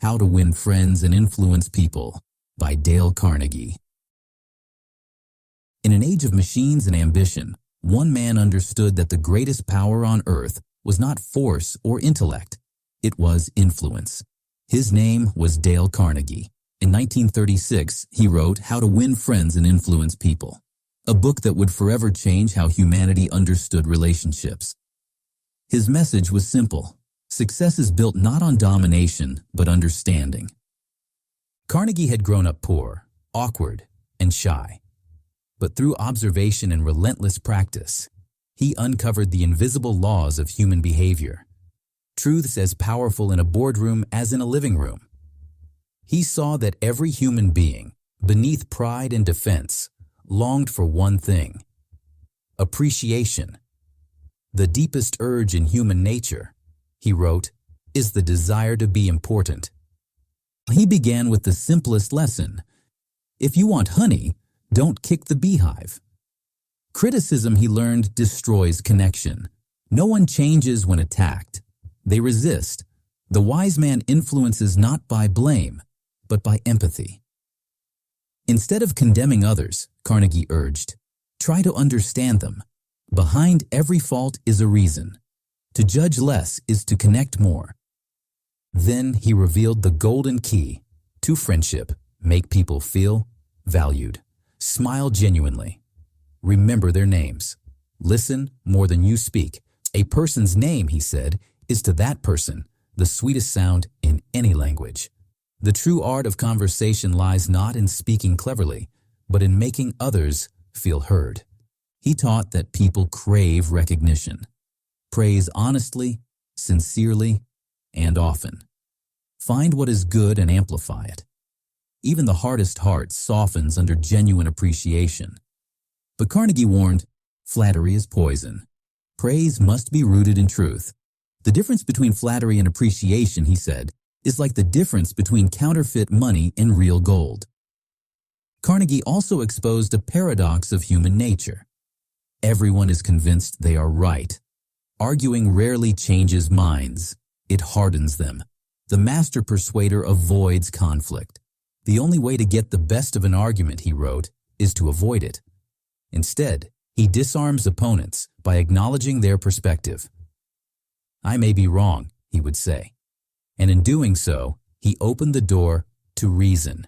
How to Win Friends and Influence People by Dale Carnegie. In an age of machines and ambition, one man understood that the greatest power on earth was not force or intellect. It was influence. His name was Dale Carnegie. In 1936, he wrote How to Win Friends and Influence People, a book that would forever change how humanity understood relationships. His message was simple. Success is built not on domination, but understanding. Carnegie had grown up poor, awkward, and shy. But through observation and relentless practice, he uncovered the invisible laws of human behavior, truths as powerful in a boardroom as in a living room. He saw that every human being, beneath pride and defense, longed for one thing: appreciation. The deepest urge in human nature, he wrote, is the desire to be important. He began with the simplest lesson. If you want honey, don't kick the beehive. Criticism, he learned, destroys connection. No one changes when attacked. They resist. The wise man influences not by blame, but by empathy. Instead of condemning others, Carnegie urged, try to understand them. Behind every fault is a reason. To judge less is to connect more. Then he revealed the golden key to friendship: make people feel valued. Smile genuinely. Remember their names. Listen more than you speak. A person's name, he said, is to that person the sweetest sound in any language. The true art of conversation lies not in speaking cleverly, but in making others feel heard. He taught that people crave recognition. Praise honestly, sincerely, and often. Find what is good and amplify it. Even the hardest heart softens under genuine appreciation. But Carnegie warned, flattery is poison. Praise must be rooted in truth. The difference between flattery and appreciation, he said, is like the difference between counterfeit money and real gold. Carnegie also exposed a paradox of human nature. Everyone is convinced they are right. Arguing rarely changes minds. It hardens them. The master persuader avoids conflict. The only way to get the best of an argument, he wrote, is to avoid it. Instead, he disarms opponents by acknowledging their perspective. I may be wrong, he would say. And in doing so, he opened the door to reason.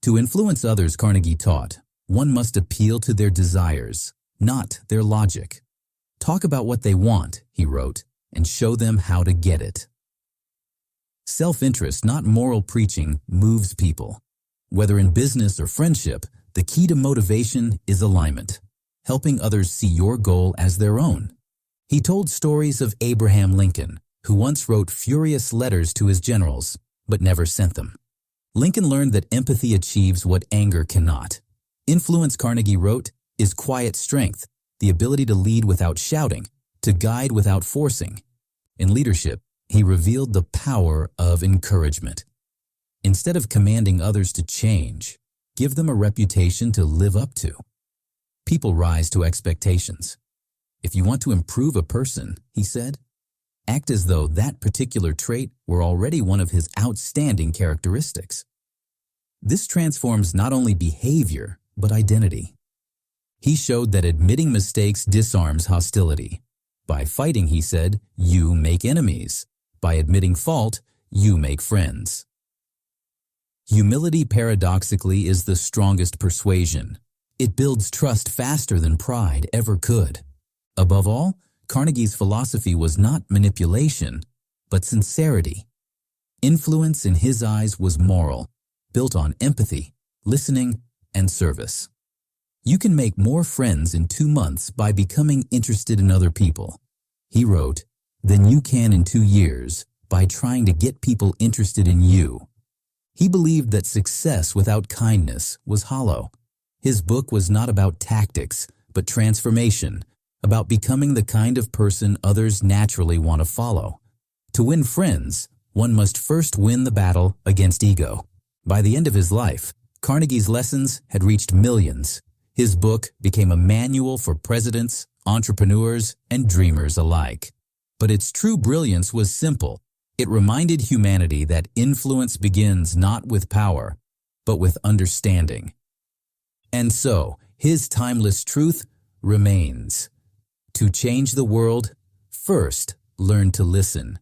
To influence others, Carnegie taught, one must appeal to their desires, not their logic. Talk about what they want, he wrote, and show them how to get it. Self-interest, not moral preaching, moves people. Whether in business or friendship, the key to motivation is alignment, helping others see your goal as their own. He told stories of Abraham Lincoln, who once wrote furious letters to his generals, but never sent them. Lincoln learned that empathy achieves what anger cannot. Influence, Carnegie wrote, is quiet strength, the ability to lead without shouting, to guide without forcing. In leadership, he revealed the power of encouragement. Instead of commanding others to change, give them a reputation to live up to. People rise to expectations. If you want to improve a person, he said, act as though that particular trait were already one of his outstanding characteristics. This transforms not only behavior, but identity. He showed that admitting mistakes disarms hostility. By fighting, he said, you make enemies. By admitting fault, you make friends. Humility, paradoxically, is the strongest persuasion. It builds trust faster than pride ever could. Above all, Carnegie's philosophy was not manipulation, but sincerity. Influence, in his eyes, was moral, built on empathy, listening, and service. You can make more friends in 2 months by becoming interested in other people, he wrote, than you can in 2 years by trying to get people interested in you. He believed that success without kindness was hollow. His book was not about tactics, but transformation, about becoming the kind of person others naturally want to follow. To win friends, one must first win the battle against ego. By the end of his life, Carnegie's lessons had reached millions. His book became a manual for presidents, entrepreneurs, and dreamers alike. But its true brilliance was simple. It reminded humanity that influence begins not with power, but with understanding. And so, his timeless truth remains. To change the world, first learn to listen.